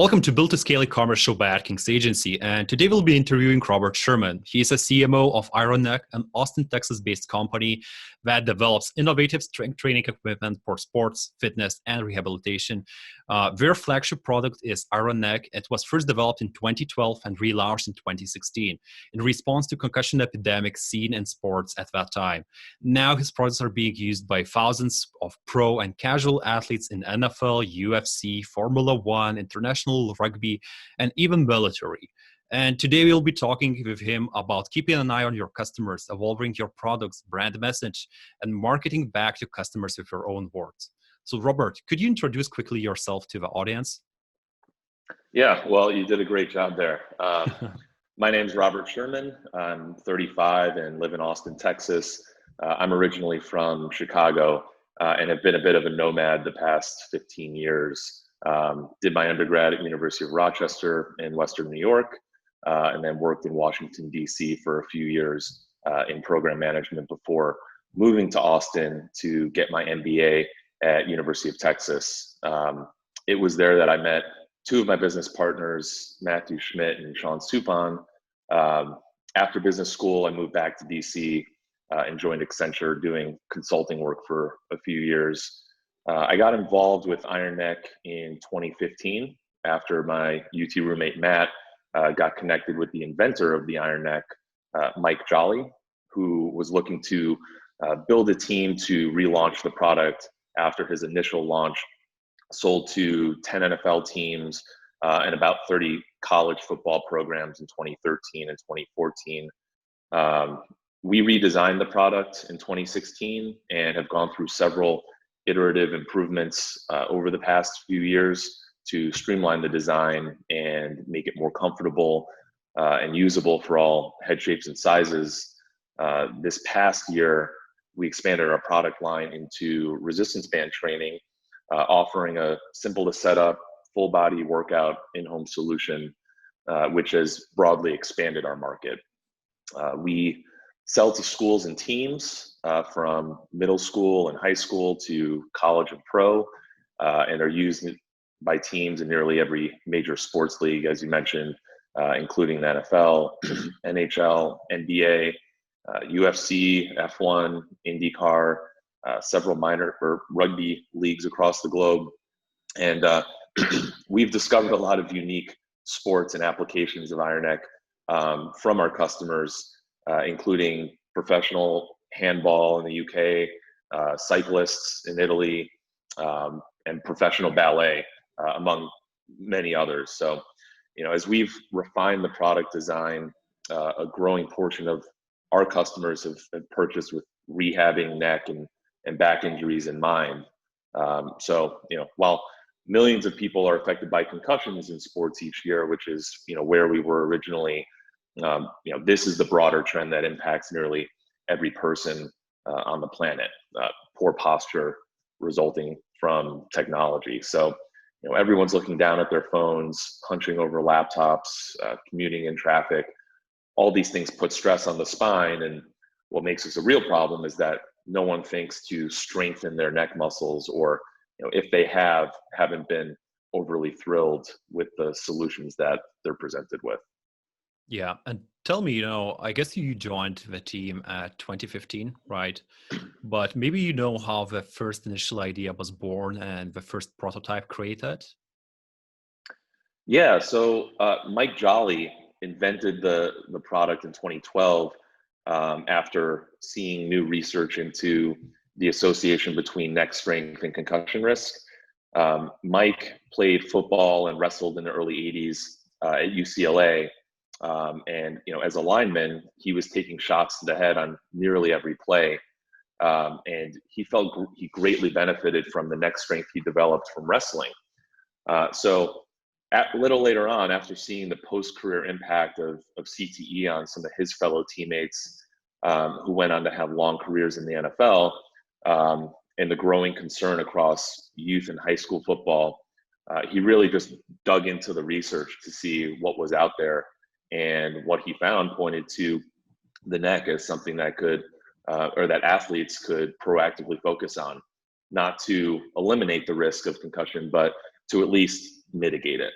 Welcome to Build to Scale e-commerce show by Atkins Agency, and today we'll be interviewing Robert Sherman. He is a CMO of IronNeck, an Austin, Texas-based company that develops innovative strength training equipment for sports, fitness, and rehabilitation. Their flagship product is IronNeck. It was first developed in 2012 and relaunched in 2016 in response to concussion epidemic seen in sports at that time. Now his products are being used by thousands of pro and casual athletes in NFL, UFC, Formula One, international rugby, and even military. And today we'll be talking with him about keeping an eye on your customers, evolving your product's brand message, and marketing back to customers with your own words. So Robert, could you introduce quickly yourself to the audience? Yeah, well, you did a great job there. My name's Robert Sherman. I'm 35 and live in Austin, Texas. I'm originally from Chicago and have been a bit of a nomad the past 15 years. Did my undergrad at University of Rochester in Western New York, and then worked in Washington, D.C. for a few years in program management before moving to Austin to get my MBA at University of Texas. It was there that I met two of my business partners, Matthew Schmidt and Sean Supon. After business school, I moved back to DC and joined Accenture doing consulting work for a few years. I got involved with IronNeck in 2015 after my UT roommate Matt got connected with the inventor of the IronNeck, Mike Jolly, who was looking to build a team to relaunch the product after his initial launch sold to 10 NFL teams and about 30 college football programs in 2013 and 2014. We redesigned the product in 2016 and have gone through several iterative improvements over the past few years to streamline the design and make it more comfortable and usable for all head shapes and sizes. This past year, we expanded our product line into resistance band training, offering a simple to set up full body workout in-home solution, which has broadly expanded our market. We sell to schools and teams from middle school and high school to college and pro, and are used by teams in nearly every major sports league, as you mentioned, including the NFL, NHL, NBA, UFC, F1, IndyCar, several minor or rugby leagues across the globe. And we've discovered a lot of unique sports and applications of IronNeck from our customers, including professional handball in the UK, cyclists in Italy, and professional ballet, among many others. So, as we've refined the product design, a growing portion of our customers have purchased with rehabbing neck and back injuries in mind. So, while millions of people are affected by concussions in sports each year, which is, where we were originally, this is the broader trend that impacts nearly every person on the planet. Poor posture resulting from technology. So, everyone's looking down at their phones, punching over laptops, commuting in traffic. All these things put stress on the spine, and what makes this a real problem is that no one thinks to strengthen their neck muscles, or if they haven't been overly thrilled with the solutions that they're presented with. Yeah, and tell me, I guess you joined the team at 2015, right? But maybe how the first initial idea was born and the first prototype created? Yeah, so Mike Jolly invented the product in 2012 after seeing new research into the association between neck strength and concussion risk. Mike played football and wrestled in the early 80s at UCLA. And as a lineman, he was taking shots to the head on nearly every play. And he felt he greatly benefited from the neck strength he developed from wrestling. So a little later on, after seeing the post-career impact of CTE on some of his fellow teammates who went on to have long careers in the NFL, and the growing concern across youth and high school football, he really just dug into the research to see what was out there. And what he found pointed to the neck as something that could, or that athletes could proactively focus on, not to eliminate the risk of concussion, but to at least mitigate it.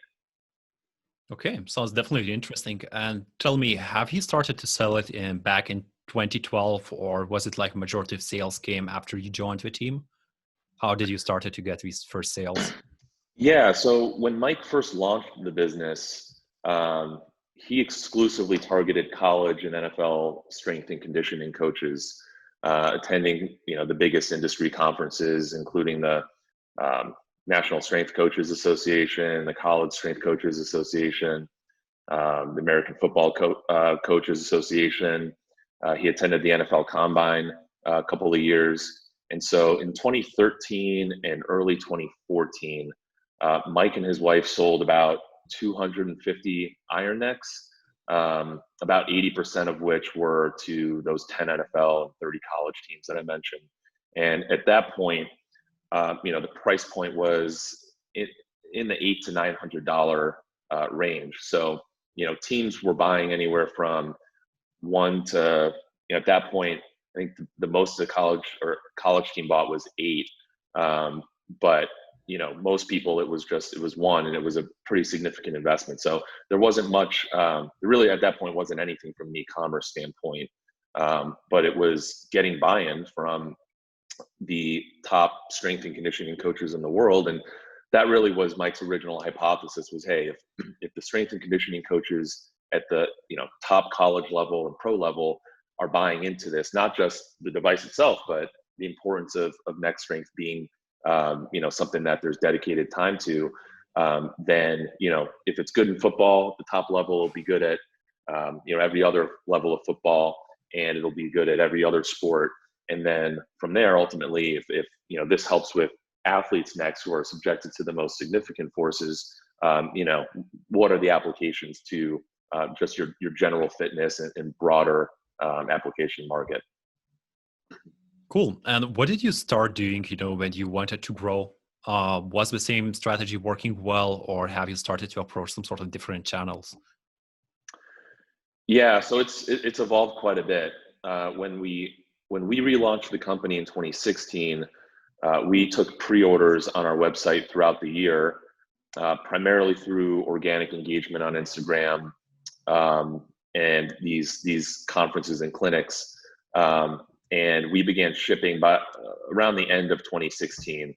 Okay, sounds definitely interesting. And tell me, have you started to sell it in back in 2012, or was it like majority of sales came after you joined the team? How did you started to get these first sales? Yeah, so when Mike first launched the business, he exclusively targeted college and NFL strength and conditioning coaches, attending the biggest industry conferences, including the National Strength Coaches Association, the College Strength Coaches Association, the American Football Coaches Association. He attended the NFL Combine a couple of years. And so in 2013 and early 2014, Mike and his wife sold about 250 iron necks, about 80% of which were to those 10 NFL and 30 college teams that I mentioned. And at that point, the price point was in the $800 to $900 range. So, teams were buying anywhere from one to, at that point, I think the most the college team bought was eight. But most people, it was one, and it was a pretty significant investment. So there wasn't much, really at that point wasn't anything from an e-commerce standpoint. But it was getting buy-in from the top strength and conditioning coaches in the world. And that really was Mike's original hypothesis was, hey, if the strength and conditioning coaches at the top college level and pro level are buying into this, not just the device itself, but the importance of neck strength being something that there's dedicated time to, then if it's good in football, the top level will be good at every other level of football, and it'll be good at every other sport. And then from there, ultimately, if this helps with athletes next who are subjected to the most significant forces, what are the applications to just your general fitness and broader application market? Cool. And what did you start doing, when you wanted to grow? Was the same strategy working well, or have you started to approach some sort of different channels? Yeah, so it's evolved quite a bit. When we relaunched the company in 2016, we took pre-orders on our website throughout the year, primarily through organic engagement on Instagram, and these conferences and clinics. And we began shipping by around the end of 2016.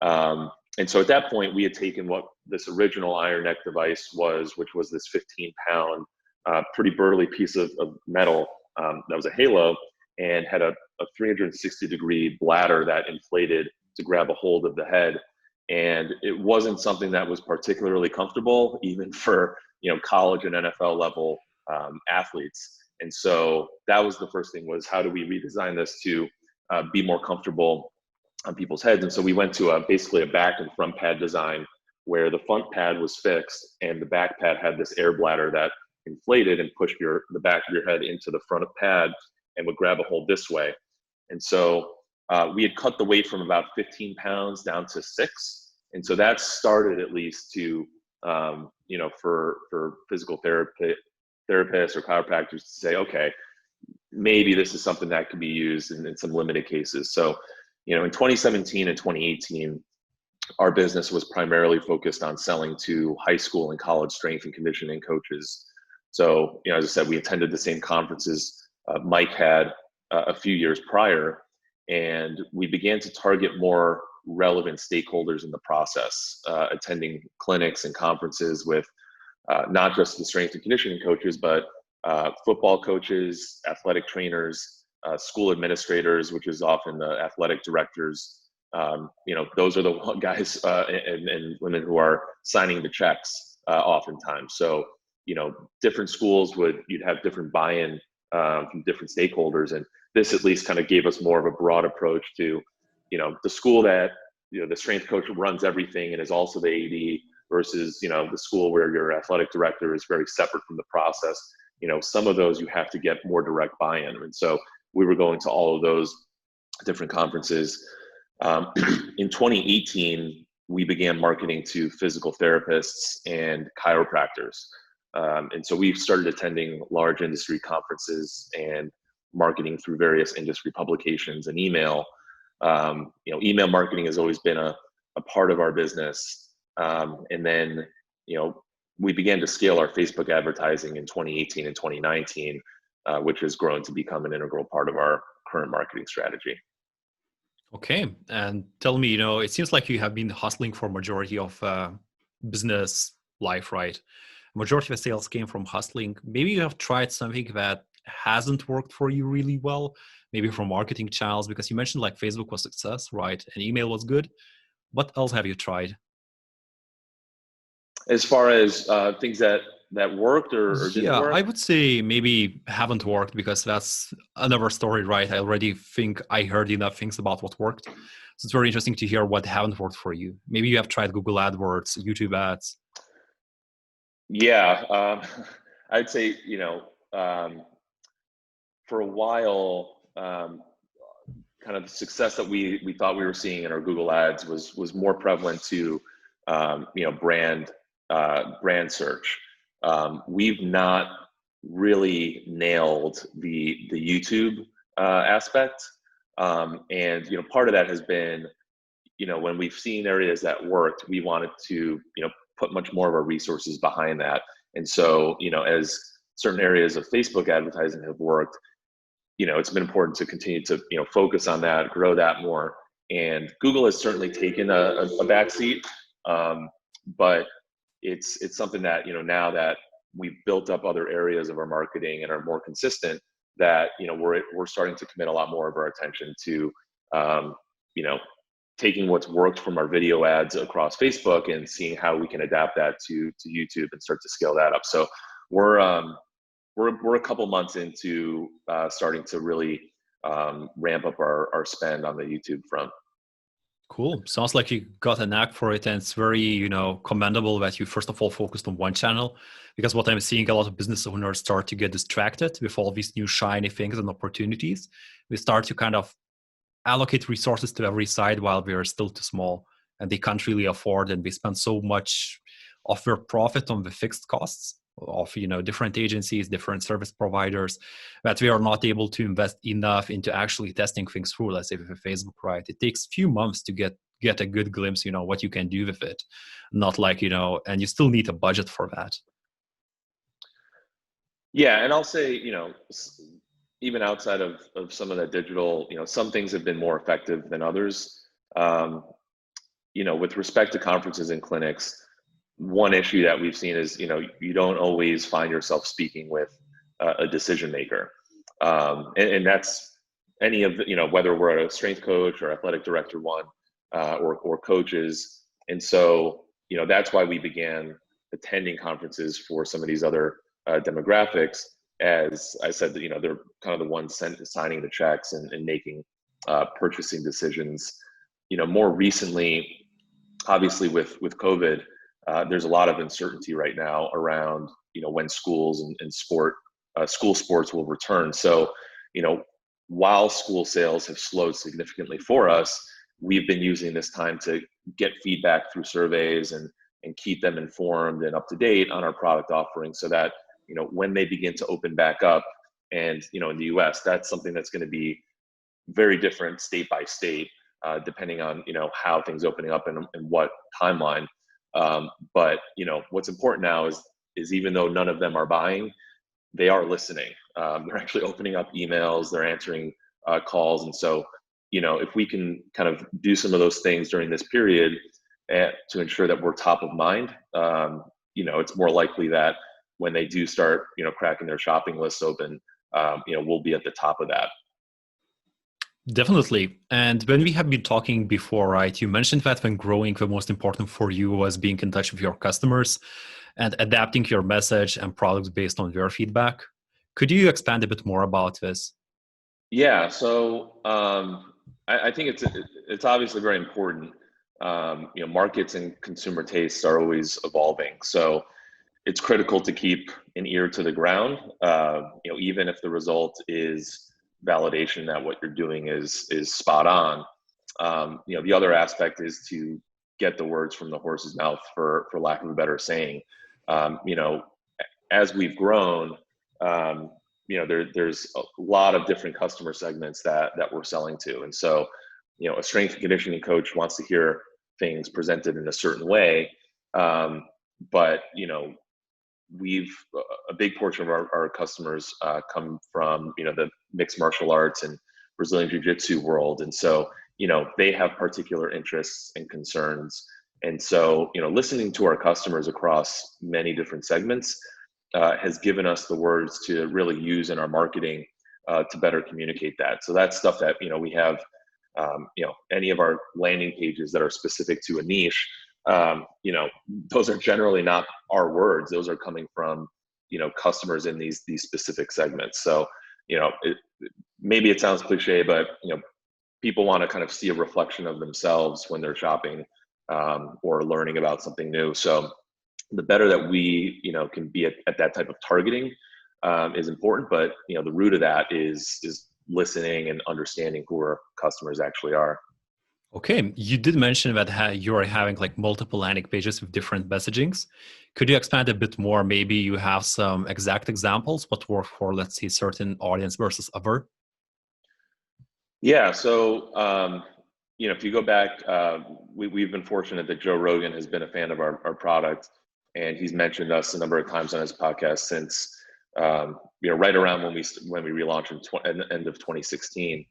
And so at that point, we had taken what this original iron neck device was, which was this 15-pound, pretty burly piece of metal that was a halo, and had a 360-degree bladder that inflated to grab a hold of the head. And it wasn't something that was particularly comfortable, even for college and NFL level athletes. And so that was the first thing, was how do we redesign this to be more comfortable on people's heads? And so we went to basically a back and front pad design, where the front pad was fixed and the back pad had this air bladder that inflated and pushed the back of your head into the front pad and would grab a hold this way. And so we had cut the weight from about 15 pounds down to 6. And so that started at least to, for physical therapists or chiropractors to say, okay, maybe this is something that can be used in some limited cases. So, in 2017 and 2018, our business was primarily focused on selling to high school and college strength and conditioning coaches. So, as I said, we attended the same conferences Mike had a few years prior, and we began to target more relevant stakeholders in the process, attending clinics and conferences with not just the strength and conditioning coaches, but football coaches, athletic trainers, school administrators, which is often the athletic directors. Those are the guys and women who are signing the checks oftentimes. So, different schools you'd have different buy-in from different stakeholders. And this at least kind of gave us more of a broad approach to, the school that, the strength coach runs everything and is also the AD, versus, the school where your athletic director is very separate from the process. Some of those you have to get more direct buy-in. And so we were going to all of those different conferences. In 2018, we began marketing to physical therapists and chiropractors. And so we've started attending large industry conferences and marketing through various industry publications and email. Email marketing has always been a part of our business. And then, we began to scale our Facebook advertising in 2018 and 2019, which has grown to become an integral part of our current marketing strategy. Okay, and tell me, it seems like you have been hustling for majority of business life, right? Majority of sales came from hustling. Maybe you have tried something that hasn't worked for you really well, maybe from marketing channels, because you mentioned like Facebook was success, right? And email was good. What else have you tried? As far as things that worked or didn't Yeah, I work, would say maybe haven't worked because that's another story, right? I already think I heard enough things about what worked. So it's very interesting to hear what haven't worked for you. Maybe you have tried Google AdWords, YouTube ads. yeah, I'd say for a while, kind of the success that we thought we were seeing in our Google ads was more prevalent to brand search. We've not really nailed the YouTube aspect, and part of that has been when we've seen areas that worked, we wanted to put much more of our resources behind that. And so as certain areas of Facebook advertising have worked, it's been important to continue to focus on that, grow that more. And Google has certainly taken a back seat, but it's something that now that we've built up other areas of our marketing and are more consistent, that we're starting to commit a lot more of our attention to you know taking what's worked from our video ads across Facebook and seeing how we can adapt that to YouTube and start to scale that up. So we're we're a couple months into starting to really ramp up our spend on the YouTube front. Cool. Sounds like you got a knack for it, and it's very, commendable that you first of all focused on one channel. Because what I'm seeing, a lot of business owners start to get distracted with all these new shiny things and opportunities. They start to kind of allocate resources to every side while they're still too small, and they can't really afford, and they spend so much of their profit on the fixed costs of different agencies, different service providers, that we are not able to invest enough into actually testing things through. Let's say with Facebook, right? It takes few months to get a good glimpse, what you can do with it. Not like, and you still need a budget for that. Yeah, and I'll say, even outside of some of that digital, some things have been more effective than others. With respect to conferences and clinics, one issue that we've seen is, you don't always find yourself speaking with a decision maker. And that's any of the, whether we're a strength coach or athletic director one, or coaches. And so, that's why we began attending conferences for some of these other demographics. As I said, they're kind of the ones signing the checks and making purchasing decisions. More recently, obviously with COVID, there's a lot of uncertainty right now around when schools and school sports will return. So while school sales have slowed significantly for us, we've been using this time to get feedback through surveys and keep them informed and up to date on our product offering, so that when they begin to open back up, and in the US, that's something that's going to be very different state by state, depending on how things opening up and what timeline. But what's important now is even though none of them are buying, they are listening. They're actually opening up emails, they're answering calls. And so if we can kind of do some of those things during this period to ensure that we're top of mind, it's more likely that when they do start cracking their shopping lists open, we'll be at the top of that. Definitely. And when we have been talking before, right, you mentioned that when growing, the most important for you was being in touch with your customers and adapting your message and products based on their feedback. Could you expand a bit more about this? Yeah, so I think it's obviously very important. Markets and consumer tastes are always evolving, so it's critical to keep an ear to the ground. Even if the result is validation that what you're doing is spot on. The other aspect is to get the words from the horse's mouth, for lack of a better saying. As we've grown, there's a lot of different customer segments that we're selling to. And so, a strength and conditioning coach wants to hear things presented in a certain way. But, a big portion of our customers come from, the mixed martial arts and Brazilian Jiu-Jitsu world. And so, they have particular interests and concerns. And so, listening to our customers across many different segments has given us the words to really use in our marketing to better communicate that. So that's stuff that, we have, any of our landing pages that are specific to a niche, those are generally not our words. Those are coming from, customers in these specific segments. So, maybe it sounds cliche, but, people want to kind of see a reflection of themselves when they're shopping or learning about something new. So the better that we, can be at that type of targeting is important. But, the root of that is listening and understanding who our customers actually are. Okay, you did mention that you're having like multiple landing pages with different messagings. Could you expand a bit more? Maybe you have some exact examples, what work for, let's say, certain audience versus other? Yeah. So, if you go back, we've been fortunate that Joe Rogan has been a fan of our product, and he's mentioned us a number of times on his podcast since, right around when we relaunched in end of 2016.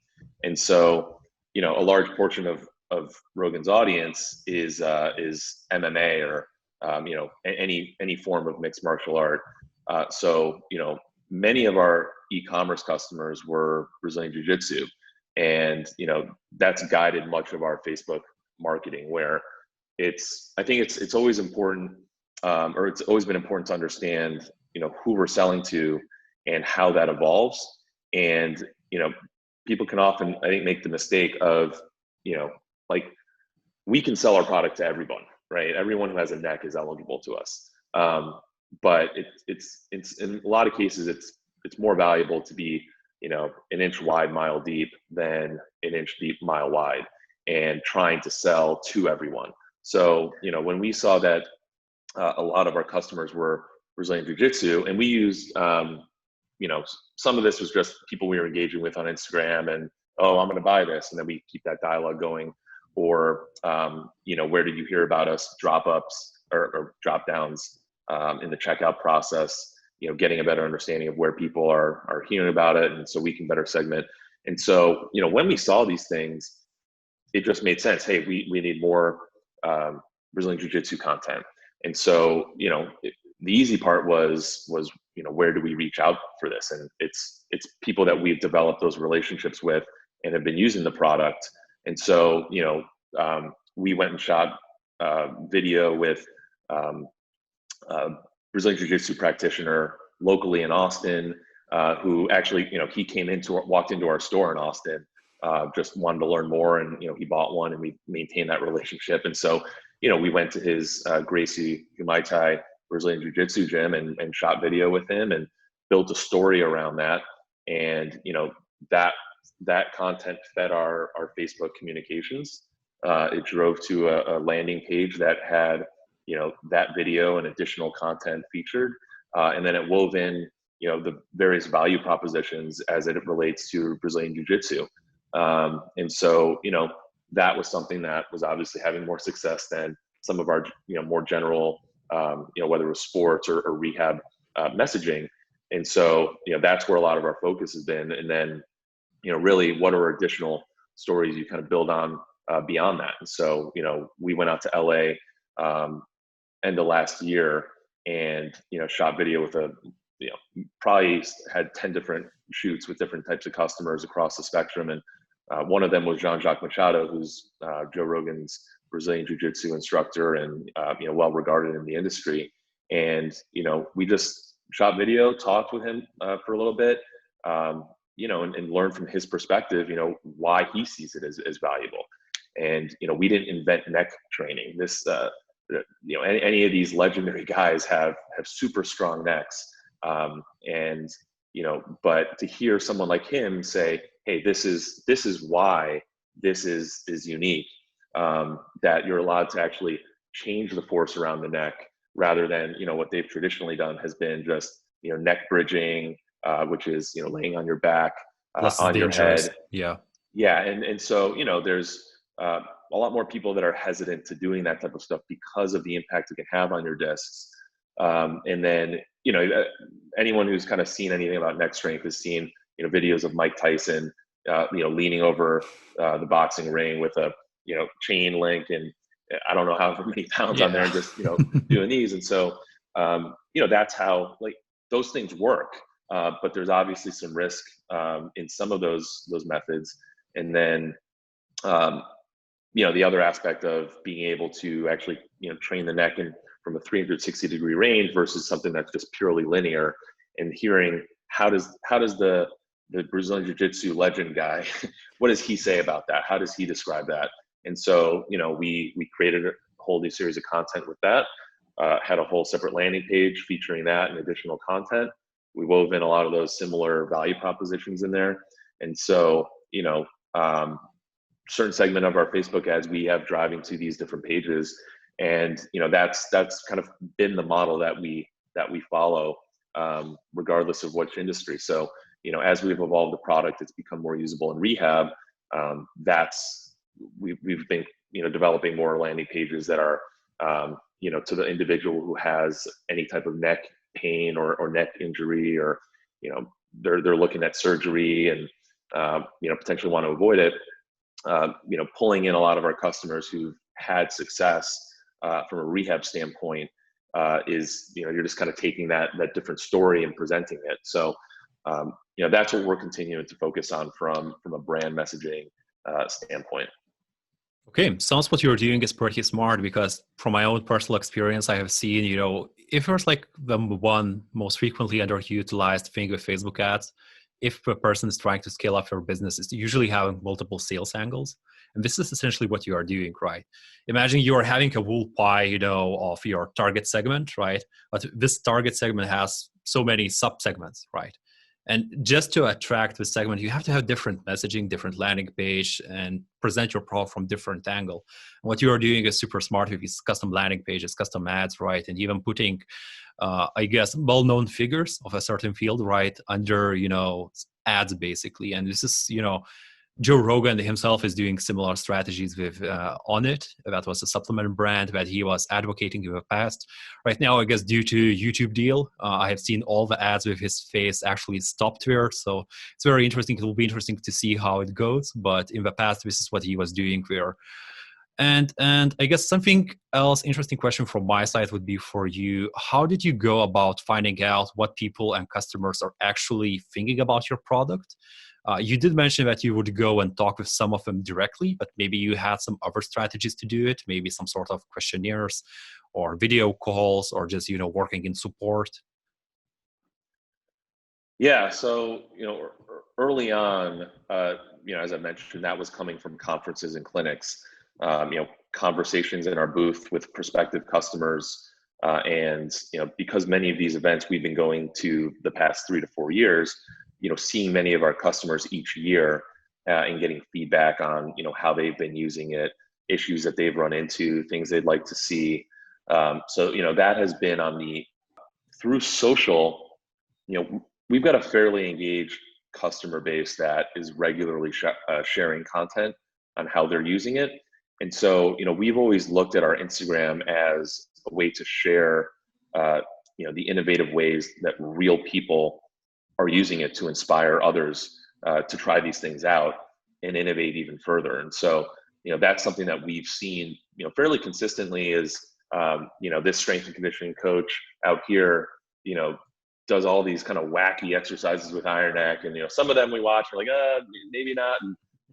And so, a large portion of Rogan's audience is MMA or, any form of mixed martial art. So, many of our e-commerce customers were Brazilian Jiu-Jitsu. And, that's guided much of our Facebook marketing, where I think it's always important, or it's always been important to understand, who we're selling to and how that evolves. And, people can often, I think, make the mistake of, like, we can sell our product to everyone, right? Everyone who has a neck is eligible to us. But it's in a lot of cases, it's more valuable to be, an inch wide, mile deep than an inch deep, mile wide, and trying to sell to everyone. So, when we saw that a lot of our customers were Brazilian Jiu-Jitsu, and we used, some of this was just people we were engaging with on Instagram and, oh, I'm going to buy this. And then we keep that dialogue going. Or, where did you hear about us? Drop ups or drop downs in the checkout process, getting a better understanding of where people are hearing about it. And so we can better segment. And so, when we saw these things, it just made sense. Hey, we need more Brazilian Jiu-Jitsu content. And so, the easy part was, where do we reach out for this? And it's people that we've developed those relationships with and have been using the product. And so, we went and shot video with Brazilian Jiu-Jitsu practitioner locally in Austin, who actually, he walked into our store in Austin, just wanted to learn more, and, he bought one, and we maintained that relationship. And so, we went to his Gracie Humaitai Brazilian Jiu-Jitsu gym and shot video with him and built a story around that. And, that content fed our Facebook communications. It drove to a landing page that had, that video and additional content featured. And then it wove in, the various value propositions as it relates to Brazilian Jiu-Jitsu. And so, that was something that was obviously having more success than some of our, more general, whether it was sports or rehab messaging. And so, that's where a lot of our focus has been. And then, really, what are additional stories you kind of build on beyond that? And so, we went out to LA end of last year and, shot video with probably had 10 different shoots with different types of customers across the spectrum. And one of them was Jean-Jacques Machado, who's Joe Rogan's Brazilian Jiu-Jitsu instructor and, well regarded in the industry. And, we just shot video, talked with him for a little bit, and learn from his perspective, why he sees it as valuable. And, we didn't invent neck training. This, any of these legendary guys have super strong necks. And, but to hear someone like him say, hey, this is why this is unique, that you're allowed to actually change the force around the neck rather than, what they've traditionally done has been just, neck bridging, which is, laying on your back, on your head. Yeah. Yeah. And so, there's a lot more people that are hesitant to doing that type of stuff because of the impact it can have on your discs. And then, anyone who's kind of seen anything about neck strength has seen, videos of Mike Tyson, leaning over the boxing ring with a, chain link and I don't know how many pounds on there Yeah. and just, doing these. And so, that's how like those things work. But there's obviously some risk in some of those methods. And then, the other aspect of being able to actually, train the neck in from a 360-degree range versus something that's just purely linear, and hearing how does the Brazilian Jiu-Jitsu legend guy, what does he say about that? How does he describe that? And so, we created a whole new series of content with that, had a whole separate landing page featuring that and additional content. We wove in a lot of those similar value propositions in there. And so, certain segment of our Facebook ads we have driving to these different pages, and that's kind of been the model that we follow, regardless of which industry. So as we've evolved the product, it's become more usable in rehab. We've been developing more landing pages that are to the individual who has any type of neck pain or neck injury, or they're looking at surgery and potentially want to avoid it. Pulling in a lot of our customers who've had success from a rehab standpoint, is you're just kind of taking that different story and presenting it. So that's what we're continuing to focus on from a brand messaging standpoint. Okay, sounds what you're doing is pretty smart, because from my own personal experience, I have seen, if there's like the one most frequently underutilized thing with Facebook ads, if a person is trying to scale up their business, is usually having multiple sales angles. And this is essentially what you are doing, right? Imagine you are having a wool pie, of your target segment, right? But this target segment has so many sub-segments, right? And just to attract the segment, you have to have different messaging, different landing page, and present your product from different angle. And what you are doing is super smart with these custom landing pages, custom ads, right? And even putting, I guess, well-known figures of a certain field, right, under, ads basically. And this is, Joe Rogan himself is doing similar strategies with Onnit. That was a supplement brand that he was advocating in the past. Right now, I guess due to YouTube deal, I have seen all the ads with his face actually stopped there. So it's very interesting. It will be interesting to see how it goes. But in the past, this is what he was doing there. And I guess something else, interesting question from my side would be for you. How did you go about finding out what people and customers are actually thinking about your product? You did mention that you would go and talk with some of them directly, but maybe you had some other strategies to do it, maybe some sort of questionnaires or video calls, or just, working in support. Yeah. So, early on, as I mentioned, that was coming from conferences and clinics, conversations in our booth with prospective customers. And, because many of these events we've been going to the past 3 to 4 years, seeing many of our customers each year, and getting feedback on, how they've been using it, issues that they've run into, things they'd like to see. So, that has been through social, we've got a fairly engaged customer base that is regularly sharing content on how they're using it. And so, we've always looked at our Instagram as a way to share, the innovative ways that real people are using it to inspire others to try these things out and innovate even further. And so, that's something that we've seen, fairly consistently is, this strength and conditioning coach out here, does all these kind of wacky exercises with iron neck. And, some of them we watch, we're like, maybe not.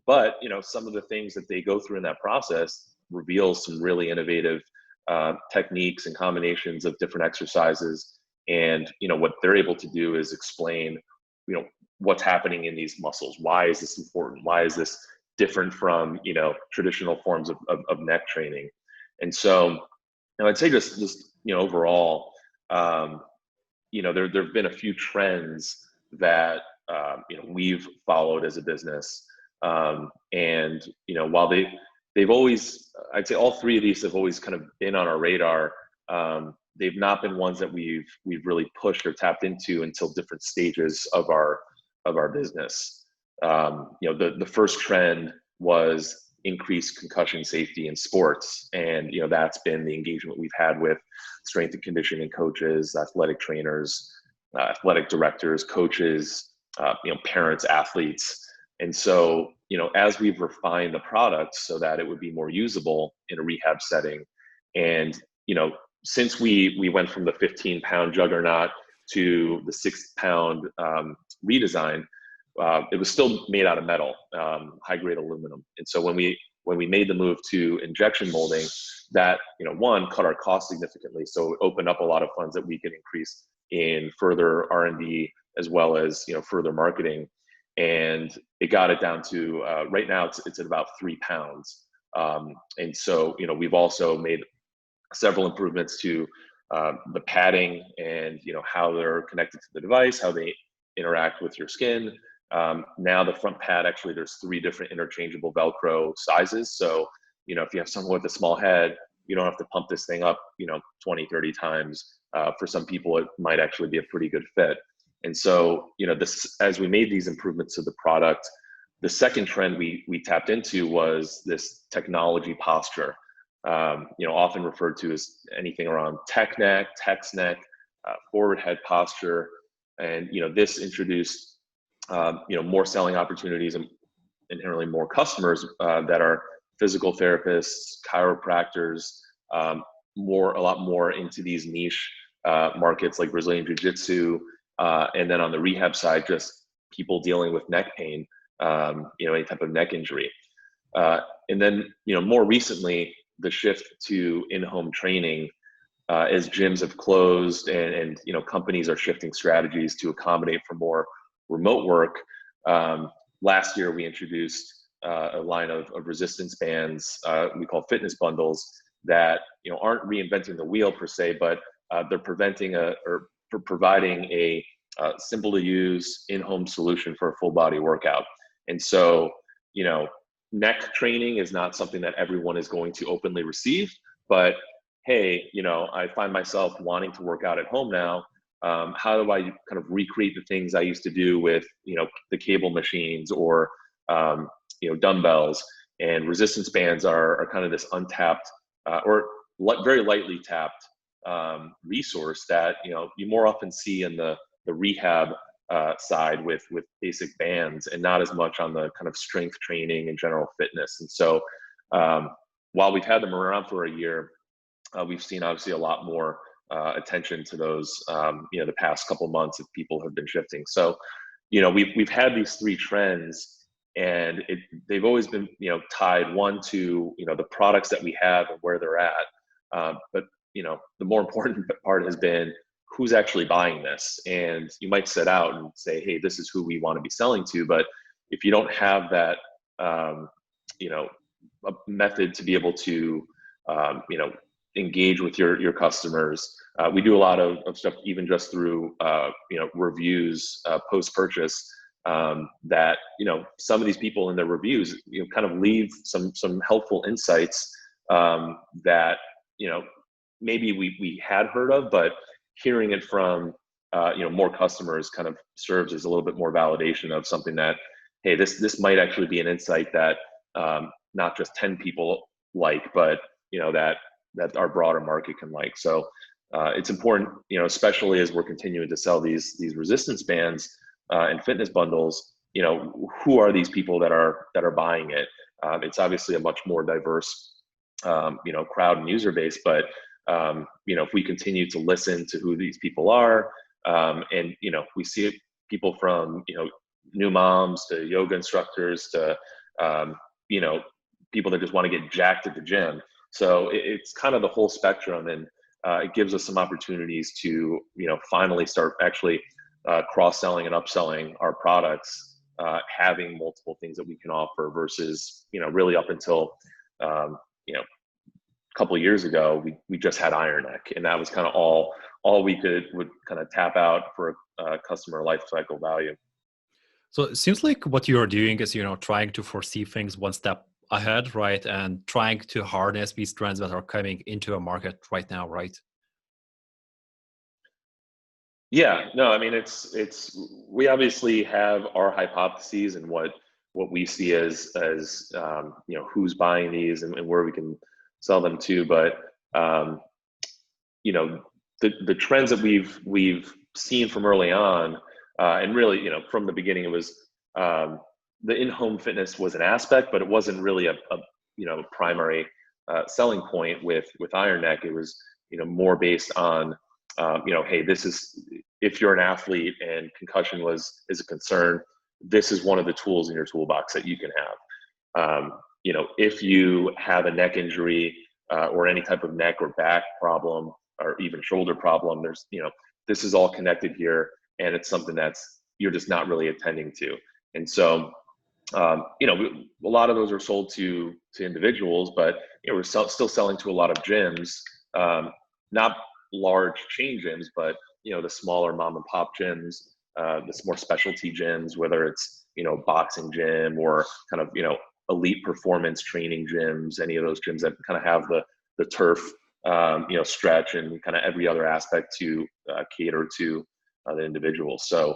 But, some of the things that they go through in that process reveals some really innovative techniques and combinations of different exercises. And, what they're able to do is explain, what's happening in these muscles. Why is this important? Why is this different from, traditional forms of neck training? And so, I'd say just overall, there've been a few trends that, we've followed as a business. And, while they've always, I'd say all three of these have always kind of been on our radar. They've not been ones that we've really pushed or tapped into until different stages of our business. The first trend was increase concussion safety in sports. And, that's been the engagement we've had with strength and conditioning coaches, athletic trainers, athletic directors, coaches, parents, athletes. And so, as we've refined the product so that it would be more usable in a rehab setting, and, since we went from the 15-pound juggernaut to the 6-pound redesign, it was still made out of metal, high-grade aluminum. And so when we made the move to injection molding, that, one, cut our costs significantly. So it opened up a lot of funds that we can increase in further R&D as well as, further marketing. And it got it down to, right now it's at about 3 pounds. And so, we've also made several improvements to the padding and, how they're connected to the device, how they interact with your skin. Now the front pad, actually, there's 3 different interchangeable Velcro sizes. So, if you have someone with a small head, you don't have to pump this thing up, 20, 30 times. For some people, it might actually be a pretty good fit. And so, as we made these improvements to the product, the second trend we tapped into was this technology posture, often referred to as anything around tech neck, text neck, forward head posture. And, this introduced, more selling opportunities and inherently more customers that are physical therapists, chiropractors, a lot more into these niche markets like Brazilian Jiu-Jitsu. And then on the rehab side, just people dealing with neck pain, any type of neck injury. And then, more recently, the shift to in-home training, as gyms have closed and companies are shifting strategies to accommodate for more remote work. Last year, we introduced a line of resistance bands we call fitness bundles that aren't reinventing the wheel per se, but they're providing a simple to use in-home solution for a full body workout. And so, neck training is not something that everyone is going to openly receive, but hey, I find myself wanting to work out at home now. How do I kind of recreate the things I used to do with, the cable machines or, dumbbells? And resistance bands are kind of this untapped very lightly tapped resource that, you more often see in the rehab side with basic bands and not as much on the kind of strength training and general fitness. And so while we've had them around for a year, we've seen obviously a lot more attention to those, the past couple months if people have been shifting. So, we've had these 3 trends, and they've always been, tied one to, the products that we have and where they're at. But, the more important part has been who's actually buying this. And you might set out and say, hey, this is who we want to be selling to. But if you don't have that, a method to be able to, engage with your customers. We do a lot of stuff, even just through, reviews post-purchase, that, some of these people in their reviews, kind of leave some helpful insights that, maybe we had heard of, but hearing it from, more customers kind of serves as a little bit more validation of something that, hey, this might actually be an insight that not just 10 people like, but, that our broader market can like. So it's important, especially as we're continuing to sell these resistance bands and fitness bundles, who are these people that are buying it? It's obviously a much more diverse, crowd and user base, but if we continue to listen to who these people are, and, we see people from, new moms to yoga instructors to, people that just want to get jacked at the gym. So it's kind of the whole spectrum, and it gives us some opportunities to, finally start actually cross-selling and upselling our products, having multiple things that we can offer versus, really up until, a couple of years ago, we just had iron neck, and that was kind of all we would kind of tap out for a customer life cycle value. So it seems like what you're doing is, trying to foresee things one step ahead, right? And trying to harness these trends that are coming into a market right now, right? Yeah, no, I mean, we obviously have our hypotheses and what what we see as who's buying these and where we can sell them to. But you know, the trends that we've seen from early on, and really, from the beginning, it was the in-home fitness was an aspect, but it wasn't really a primary selling point with Iron Neck. It was more based on hey, this is, if you're an athlete and concussion is a concern, this is one of the tools in your toolbox that you can have. If you have a neck injury or any type of neck or back problem or even shoulder problem, there's this is all connected here, and it's something that's you're just not really attending to. And so a lot of those are sold to individuals, but we're still selling to a lot of gyms, not large chain gyms, but the smaller mom and pop gyms, the more specialty gyms, whether it's boxing gym or kind of elite performance training gyms, any of those gyms that kind of have the turf stretch and kind of every other aspect to cater to the individual. So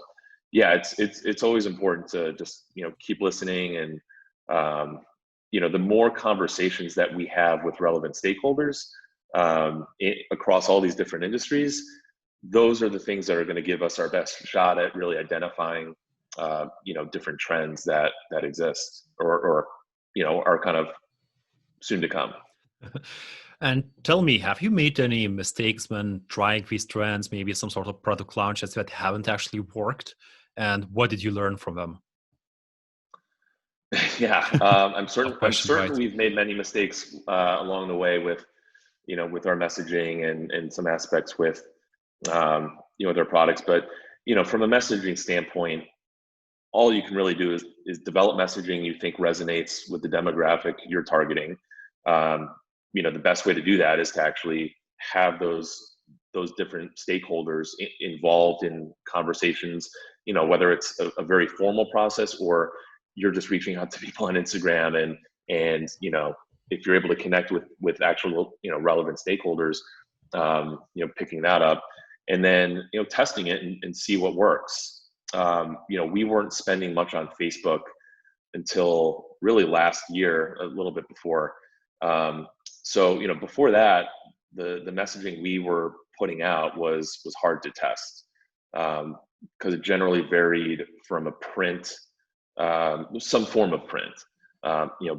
yeah, it's always important to just keep listening, and the more conversations that we have with relevant stakeholders across all these different industries, those are the things that are going to give us our best shot at really identifying different trends that exist or are kind of soon to come. And tell me, have you made any mistakes when trying these trends, maybe some sort of product launches that haven't actually worked? And what did you learn from them? Yeah, I'm certain Right? we've made many mistakes along the way with our messaging and some aspects with their products. But from a messaging standpoint, all you can really do is develop messaging you think resonates with the demographic you're targeting. The best way to do that is to actually have those different stakeholders involved in conversations, whether it's a very formal process or you're just reaching out to people on Instagram and if you're able to connect with actual relevant stakeholders, picking that up and then testing it and see what works. We weren't spending much on Facebook until really last year, a little bit before. So before that, the messaging we were putting out was hard to test because it generally varied from a print, some form of print,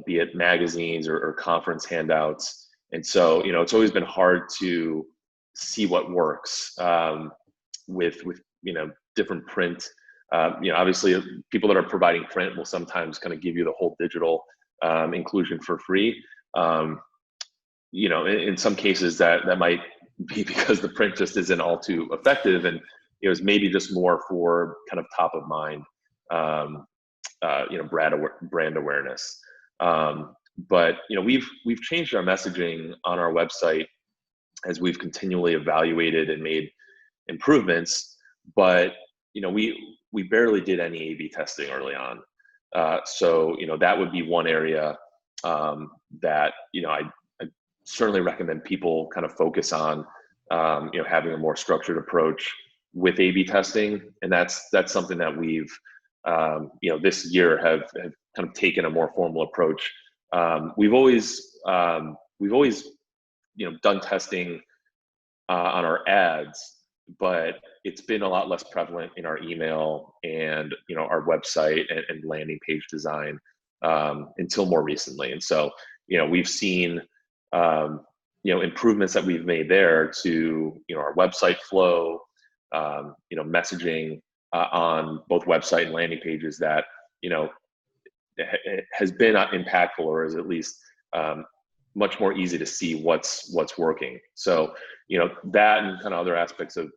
be it magazines or conference handouts. And so it's always been hard to see what works with different print. Obviously, people that are providing print will sometimes kind of give you the whole digital inclusion for free. In some cases that might be because the print just isn't all too effective, and it was maybe just more for kind of top of mind, brand awareness. But we've changed our messaging on our website as we've continually evaluated and made improvements. But we barely did any A/B testing early on. So that would be one area that I certainly recommend people kind of focus on, having a more structured approach with A/B testing. And that's something that we've this year have kind of taken a more formal approach. We've always done testing on our ads, but it's been a lot less prevalent in our email and our website and landing page design until more recently. And so we've seen improvements that we've made there to our website flow, messaging on both website and landing pages that has been impactful, or is at least much more easy to see what's working. So that and kind of other aspects of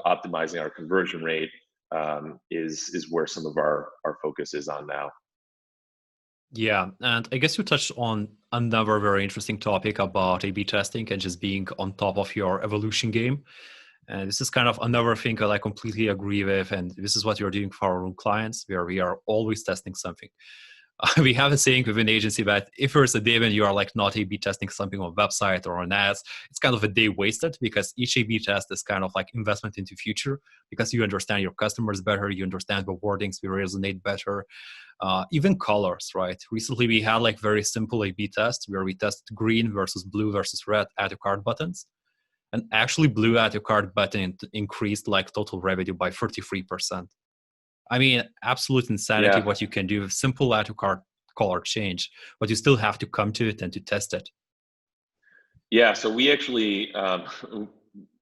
optimizing our conversion rate is where some of our focus is on now. Yeah, and I guess you touched on another very interesting topic about A/B testing and just being on top of your evolution game. And this is kind of another thing that I completely agree with. And this is what you're doing for our own clients, where we are always testing something. We have a saying within the agency that if there's a day when you are like not A/B testing something on a website or on ads, it's kind of a day wasted because each A/B test is kind of like investment into future because you understand your customers better, you understand the wordings will resonate better, even colors, right? Recently we had like very simple A/B tests where we tested green versus blue versus red add to cart buttons, and actually blue add to cart button increased like total revenue by 33%. I mean, absolute insanity Yeah. what you can do with simple add to cart color change, but you still have to come to it and to test it. Yeah, so we actually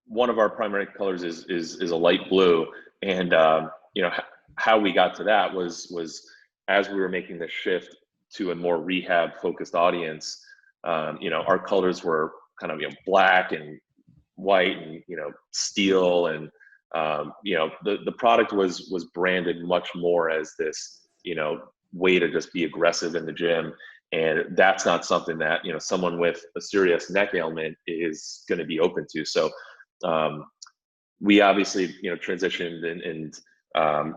one of our primary colors is a light blue, and how we got to that was as we were making the shift to a more rehab focused audience. Our colors were kind of black and white and steel, and the product was branded much more as this way to just be aggressive in the gym, and that's not something that someone with a serious neck ailment is going to be open to. So we obviously transitioned and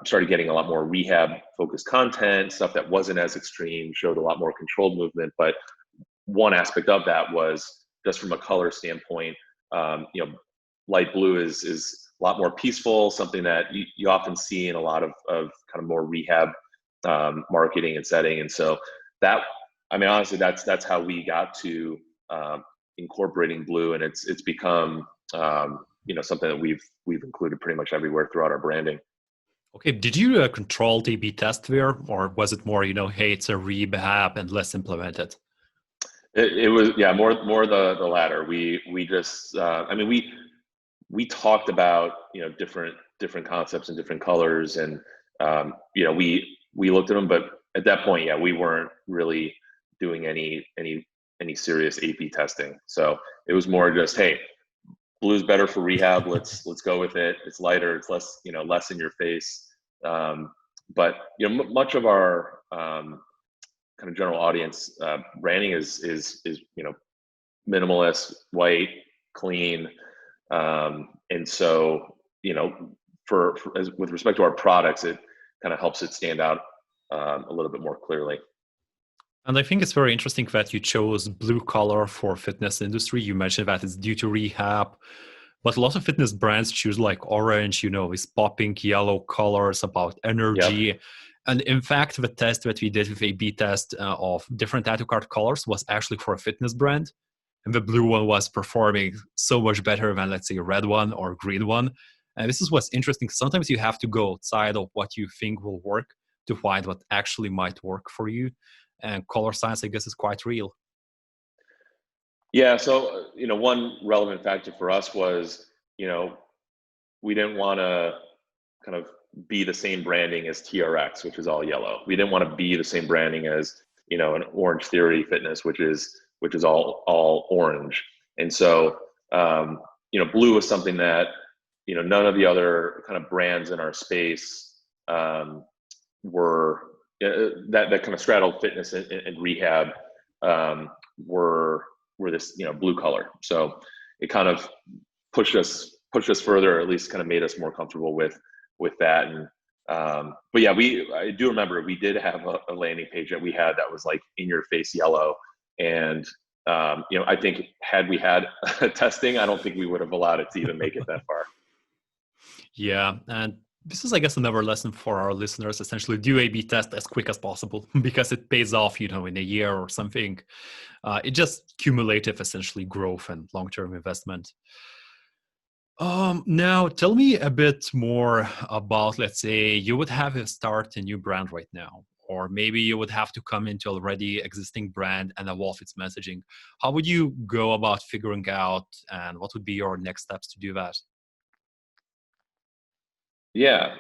started getting a lot more rehab focused content, stuff that wasn't as extreme, showed a lot more controlled movement. But one aspect of that was just from a color standpoint, light blue is a lot more peaceful, something that you often see in a lot of kind of more rehab marketing and setting. And so that, I mean, honestly, that's how we got to incorporating blue, and it's become something that we've included pretty much everywhere throughout our branding. Okay, did you control the A/B test there, or was it more, hey, it's a rehab and let's implement it? It was, yeah, more the latter. We just I mean, we talked about different concepts and different colors, and we looked at them, but at that point, yeah, we weren't really doing any serious A/B testing. So it was more just, hey, blue's better for rehab. Let's go with it. It's lighter. It's less less in your face. But much of our kind of general audience branding is minimalist, white, clean, and so with respect to our products, it kind of helps it stand out a little bit more clearly. And I think it's very interesting that you chose blue color for fitness industry. You mentioned that it's due to rehab, but a lot of fitness brands choose like orange, with popping yellow colors about energy. Yep. And in fact, the test that we did with A/B test of different tattoo card colors was actually for a fitness brand. And the blue one was performing so much better than, let's say, a red one or green one. And this is what's interesting. Sometimes you have to go outside of what you think will work to find what actually might work for you. And color science, I guess, is quite real. Yeah. So, one relevant factor for us was, we didn't want to kind of be the same branding as TRX, which is all yellow. We didn't want to be the same branding as, an Orange Theory Fitness, which is all orange. And so, blue was something that, none of the other kind of brands in our space were that kind of straddled fitness and rehab were this blue color. So it kind of pushed us further, or at least kind of made us more comfortable with that. And but yeah, I do remember we did have a landing page that we had that was like in your face yellow, and I think had we had testing, I don't think we would have allowed it to even make it that far. Yeah, and this is, I guess, another lesson for our listeners. Essentially, do A/B test as quick as possible because it pays off, in a year or something. It just cumulative, essentially, growth and long-term investment. Now, tell me a bit more about, let's say, you would have to start a new brand right now, or maybe you would have to come into already existing brand and evolve its messaging. How would you go about figuring out, and what would be your next steps to do that? Yeah.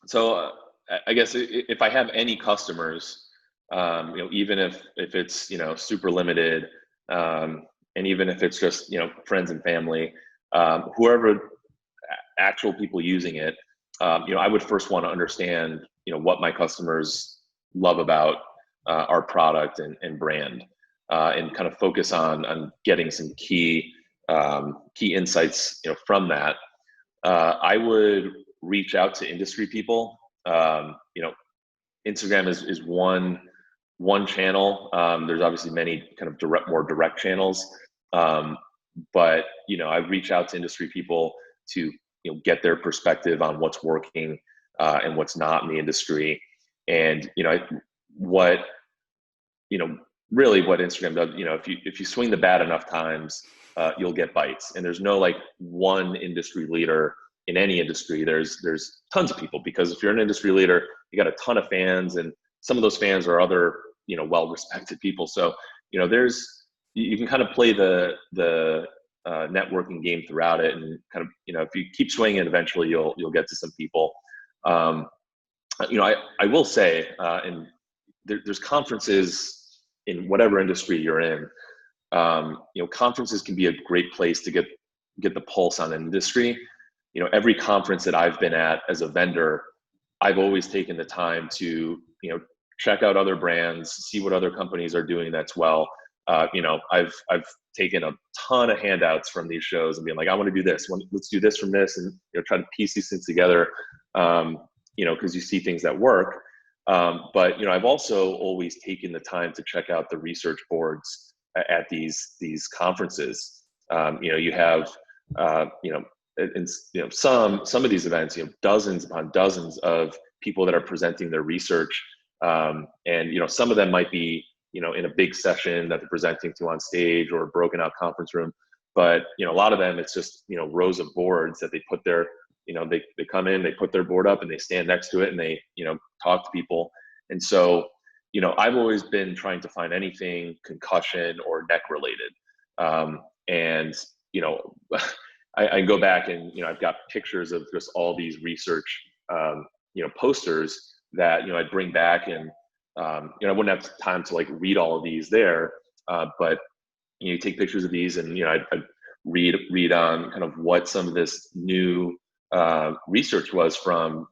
So I guess if I have any customers, even if it's super limited, and even if it's just friends and family, whoever actual people using it, I would first want to understand what my customers love about our product and brand, and kind of focus on getting some key insights from that. I would reach out to industry people, Instagram is one channel. There's obviously many kind of more direct channels, um, but I reach out to industry people to get their perspective on what's working and what's not in the industry, and what you know really what Instagram does. If you swing the bat enough times, you'll get bites, and there's no like one industry leader in any industry. There's tons of people, because if you're an industry leader, you got a ton of fans, and some of those fans are other well-respected people. So there's you can kind of play the networking game throughout it, and kind of if you keep swinging, eventually you'll get to some people. Um, I will say, and there's conferences in whatever industry you're in. Conferences can be a great place to get the pulse on an industry. Every conference that I've been at as a vendor, I've always taken the time to check out other brands, see what other companies are doing that's well. I've taken a ton of handouts from these shows and being like, I want to do this. Let's do this from this, and try to piece these things together. Because you see things that work. But I've also always taken the time to check out the research boards at these conferences. You have in some of these events, dozens upon dozens of people that are presenting their research, and some of them might be in a big session that they're presenting to on stage, or a broken out conference room. But a lot of them, it's just rows of boards that they put their they come in, they put their board up, and they stand next to it, and they talk to people. And so I've always been trying to find anything concussion or neck related. And I go back, and I've got pictures of just all these research posters that I'd bring back, and I wouldn't have time to like read all of these there, but you take pictures of these, and I'd read on kind of what some of this new research was from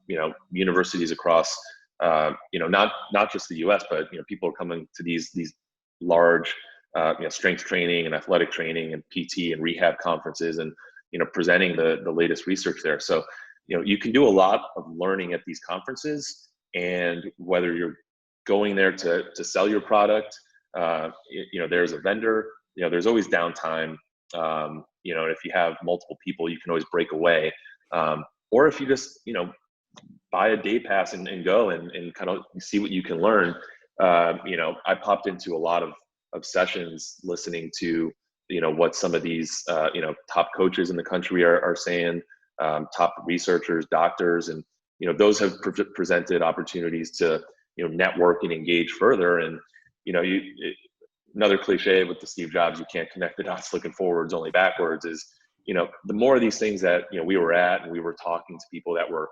universities across not just the U.S., but people are coming to these large strength training and athletic training and PT and rehab conferences, and presenting the latest research there. So you can do a lot of learning at these conferences, and whether you're going there to sell your product, there's a vendor, there's always downtime. If you have multiple people, you can always break away. Or if you just buy a day pass and go and kind of see what you can learn. I popped into a lot of sessions listening to what some of these top coaches in the country are saying, top researchers, doctors, and those have presented opportunities to network and engage further. And another cliche with the Steve Jobs, you can't connect the dots looking forwards, only backwards, is the more of these things that we were at, and we were talking to people that were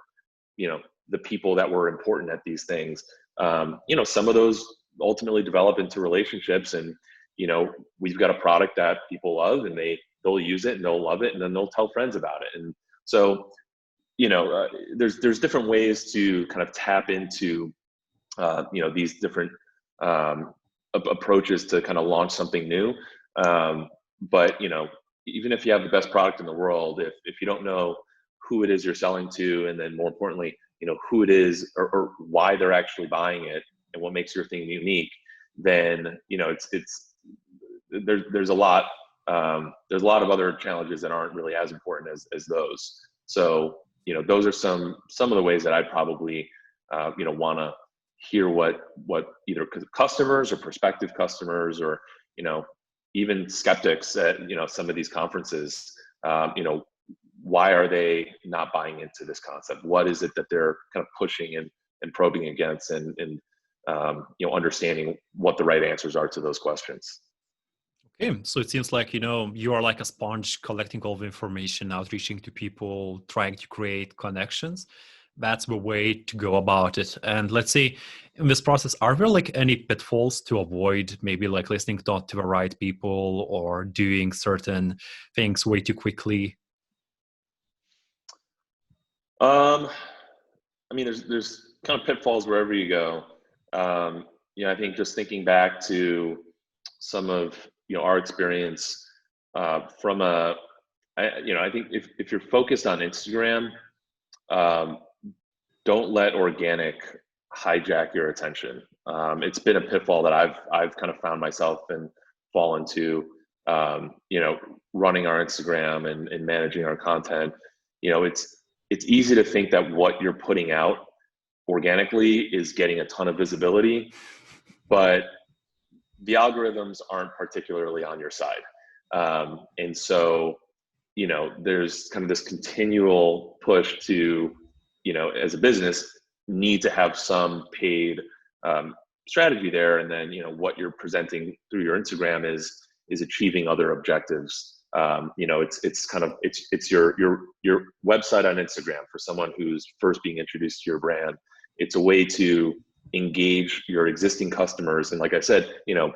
the people that were important at these things, some of those ultimately develop into relationships, and we've got a product that people love, and they'll use it and they'll love it, and then they'll tell friends about it. And so there's different ways to kind of tap into these different approaches to kind of launch something new. But even if you have the best product in the world, if you don't know who it is you're selling to, and then more importantly, who it is, or why they're actually buying it, and what makes your thing unique, then there's a lot of other challenges that aren't really as important as those. So those are some of the ways that I'd probably want to hear what either customers or prospective customers, or even skeptics at some of these conferences, why are they not buying into this concept? What is it that they're kind of pushing and probing against, and understanding what the right answers are to those questions. Okay, so it seems like you are like a sponge, collecting all the information, outreaching to people, trying to create connections. That's the way to go about it. And let's say in this process, are there like any pitfalls to avoid, maybe like listening not to the right people, or doing certain things way too quickly? I mean, there's kind of pitfalls wherever you go. I think just thinking back to some of our experience I think if you're focused on Instagram, don't let organic hijack your attention. It's been a pitfall that I've kind of found myself and fall into. You know, running our Instagram and managing our content. You know, it's easy to think that what you're putting out organically is getting a ton of visibility, but the algorithms aren't particularly on your side. And so, you know, there's kind of this continual push to, you know, as a business, need to have some paid strategy there. And then, you know, what you're presenting through your Instagram is achieving other objectives. You know, it's kind of, it's your website on Instagram for someone who's first being introduced to your brand. It's a way to engage your existing customers. And like I said, you know,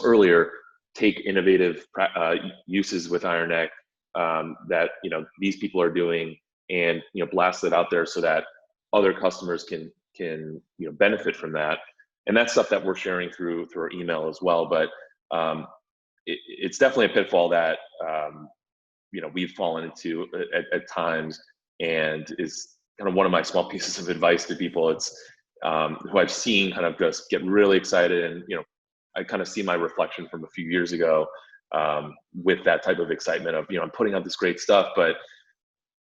earlier, take innovative uses with Iron Neck that, you know, these people are doing, and, you know, blast it out there so that other customers can, you know, benefit from that. And that's stuff that we're sharing through our email as well. But it's definitely a pitfall that, you know, we've fallen into at times, and is kind of one of my small pieces of advice to people. It's who I've seen kind of just get really excited, and, you know, I kind of see my reflection from a few years ago with that type of excitement of, you know, I'm putting out this great stuff, but,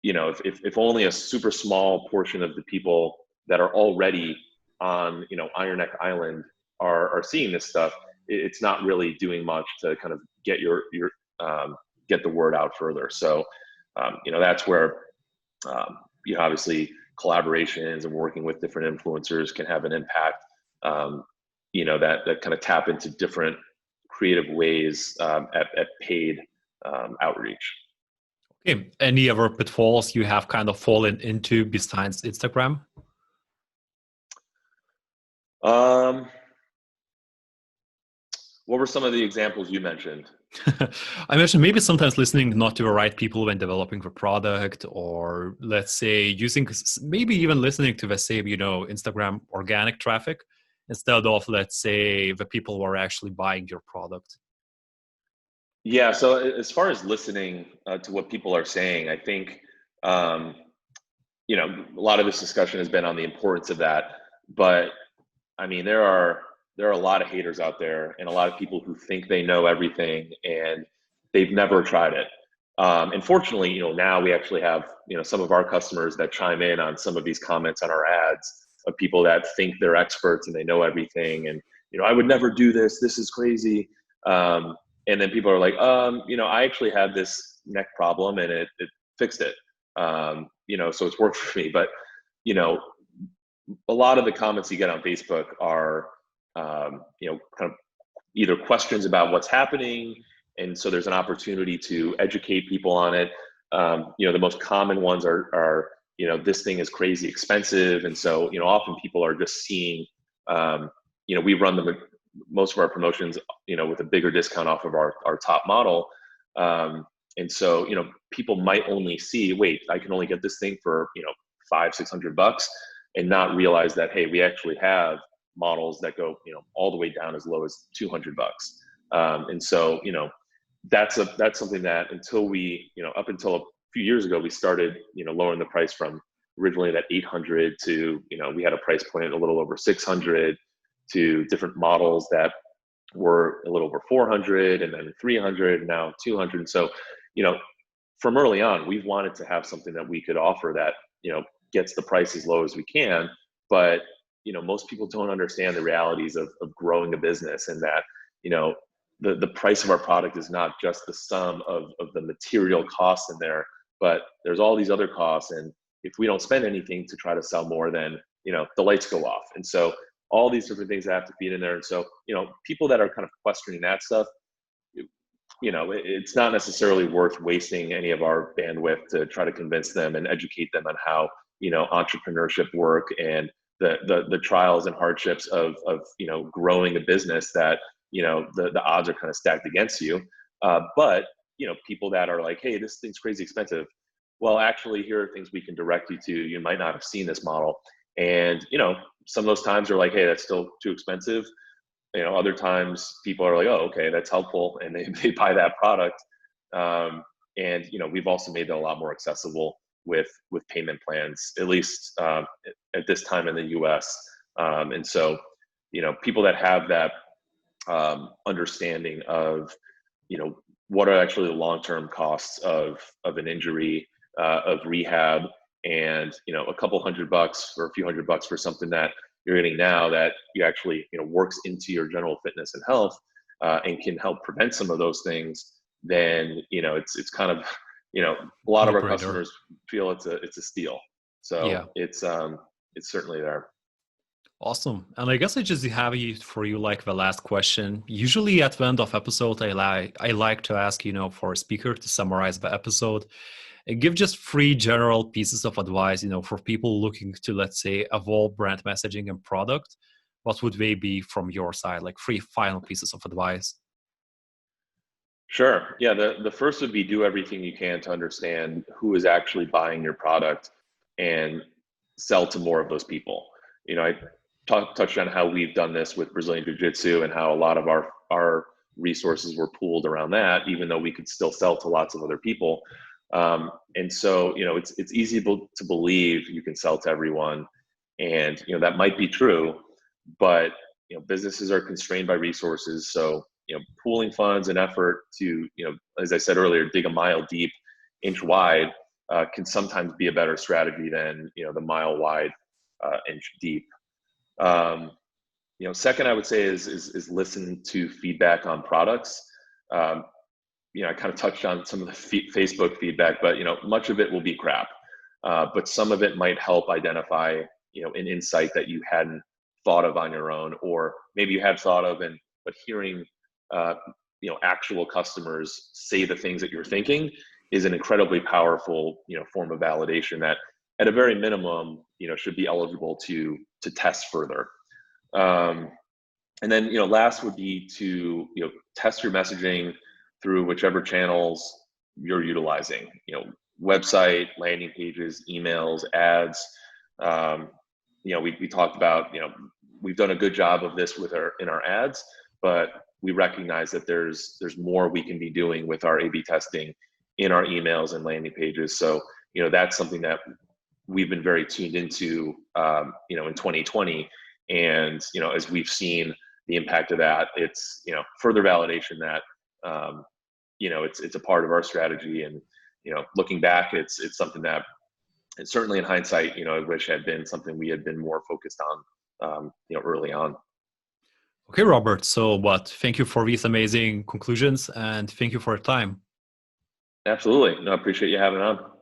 you know, if only a super small portion of the people that are already on, you know, Iron Neck Island are seeing this stuff, it's not really doing much to kind of get get the word out further. So, you know, that's where, you know, obviously collaborations and working with different influencers can have an impact, you know, that kind of tap into different creative ways at paid outreach. Okay. Any other pitfalls you have kind of fallen into besides Instagram? What were some of the examples you mentioned? I mentioned maybe sometimes listening not to the right people when developing the product, or let's say using, maybe even listening to the same, you know, Instagram organic traffic instead of, let's say, the people who are actually buying your product. Yeah. So as far as listening to what people are saying, I think, you know, a lot of this discussion has been on the importance of that. But I mean, there are a lot of haters out there, and a lot of people who think they know everything, and they've never tried it. And fortunately, you know, now we actually have, you know, some of our customers that chime in on some of these comments on our ads of people that think they're experts and they know everything, and, you know, I would never do this. This is crazy. And then people are like, you know, I actually had this neck problem and it fixed it. You know, so it's worked for me. But, you know, a lot of the comments you get on Facebook are, you know, kind of either questions about what's happening, and so there's an opportunity to educate people on it. You know, the most common ones are, you know, this thing is crazy expensive, and so, you know, often people are just seeing, you know, we run most of our promotions, you know, with a bigger discount off of our top model. And so, you know, people might only see, wait, I can only get this thing for, you know, $500-600, and not realize that, hey, we actually have models that go, you know, all the way down as low as $200. And so, you know, that's something that until we, you know, up until a few years ago, we started, you know, lowering the price from originally that 800 to, you know, we had a price point a little over 600, to different models that were a little over 400, and then 300, and now 200. So, you know, from early on, we've wanted to have something that we could offer that, you know, gets the price as low as we can. But, you know, most people don't understand the realities of growing a business, and that, you know, the price of our product is not just the sum of the material costs in there, but there's all these other costs. And if we don't spend anything to try to sell more, then, you know, the lights go off. And so all these different things that have to feed in there. And so, you know, people that are kind of questioning that stuff, you know, it's not necessarily worth wasting any of our bandwidth to try to convince them and educate them on how, you know, entrepreneurship work, and the trials and hardships of, you know, growing a business that, you know, the odds are kind of stacked against you. But, you know, people that are like, hey, this thing's crazy expensive. Well, actually, here are things we can direct you to. You might not have seen this model. And, you know, some of those times are like, hey, that's still too expensive. You know, other times people are like, oh, okay, that's helpful, and they buy that product. And, you know, we've also made that a lot more accessible with payment plans, at least at this time in the US. And so, people that have that understanding of, what are actually the long-term costs of an injury, of rehab, and a couple $100 or a few $100 for something that you're getting now that you actually works into your general fitness and health, and can help prevent some of those things, then it's kind of a lot of No our brainer. customers feel it's a steal. Yeah. So it's certainly there. Awesome. And I guess I just have for you like the last question. Usually at the end of episode, I like to ask, for a speaker to summarize the episode and give just three general pieces of advice, for people looking to, let's say, evolve brand messaging and product. What would they be from your side? Like three final pieces of advice. Sure. Yeah. The first would be do everything you can to understand who is actually buying your product and sell to more of those people. I touched on how we've done this with Brazilian Jiu Jitsu and how a lot of our resources were pooled around that, even though we could still sell to lots of other people. And so, it's easy to believe you can sell to everyone, and that might be true, but businesses are constrained by resources. So pooling funds and effort to as I said earlier, dig a mile deep, inch wide, can sometimes be a better strategy than the mile wide, inch deep. Second, I would say is listen to feedback on products. I kind of touched on some of the Facebook feedback, but much of it will be crap. But some of it might help identify an insight that you hadn't thought of on your own, or maybe you had thought of, but hearing actual customers say the things that you're thinking is an incredibly powerful form of validation that at a very minimum should be eligible to test further. And then last would be to test your messaging through whichever channels you're utilizing, website, landing pages, emails, ads. We talked about, we've done a good job of this in our ads, but we recognize that there's more we can be doing with our A/B testing in our emails and landing pages. So that's something that we've been very tuned into in 2020, and as we've seen the impact of that, it's further validation that it's a part of our strategy. And looking back, it's something that, and certainly in hindsight, I wish had been something we had been more focused on early on. Okay, Robert. So, thank you for these amazing conclusions and thank you for your time. Absolutely. No, I appreciate you having on.